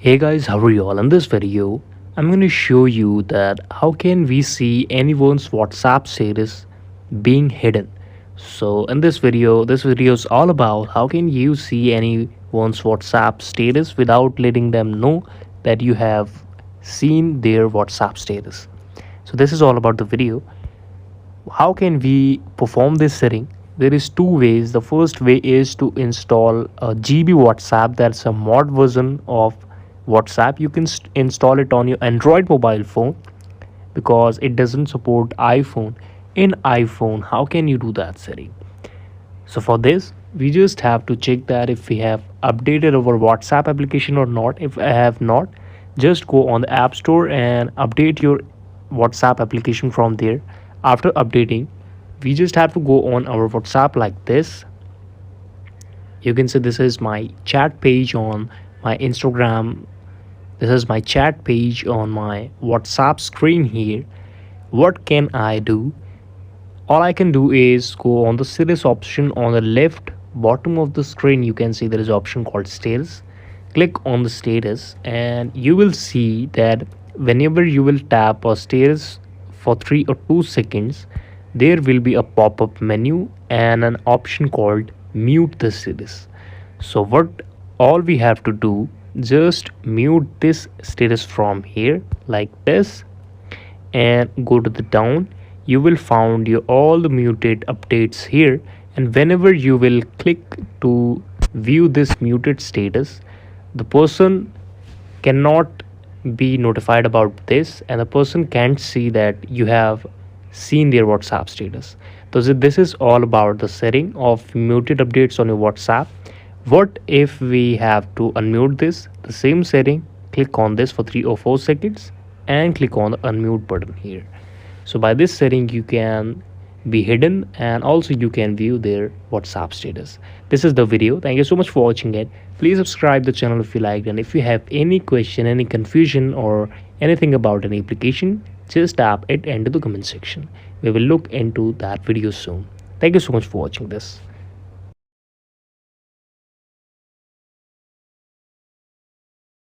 Hey guys, how are you all? In this video, I'm going to show you that how can we see anyone's WhatsApp status being hidden. So in this video is all about how can you see anyone's WhatsApp status without letting them know that you have seen their WhatsApp status. So this is all about the video. How can we perform this setting? There is two ways. The first way is to install a GB WhatsApp. That's a mod version of WhatsApp. You can install it on your Android mobile phone because it doesn't support iPhone. In iPhone, how can you do that setting? So for this, we just have to check that if we have updated our WhatsApp application or not. If I have not, just go on the App Store and update your WhatsApp application from there. After updating, we just have to go on our WhatsApp like this. You can see this is my chat page on my Instagram. This is my chat page on my WhatsApp screen here. What can I do? All I can do is go on the status option on the left bottom of the screen. You can see there is an option called status. Click on the status and you will see that whenever you will tap a status for 3 or 2 seconds, there will be a pop-up menu and an option called mute the status. So what all we have to do, just mute this status from here like this and go to the down. You will find your all the muted updates here, and whenever you will click to view this muted status, the person cannot be notified about this and the person can't see that you have seen their WhatsApp status. So this is all about the setting of muted updates on your WhatsApp. What if we have to unmute this? The same setting, click on this for 3 or 4 seconds and click on the unmute button here. So by this setting you can be hidden and also you can view their WhatsApp status. This is the video. Thank you so much for watching it. Please subscribe the channel if you liked, and if you have any question, any confusion or anything about any application, just tap it into the comment section. We will look into that video soon. Thank you so much for watching this.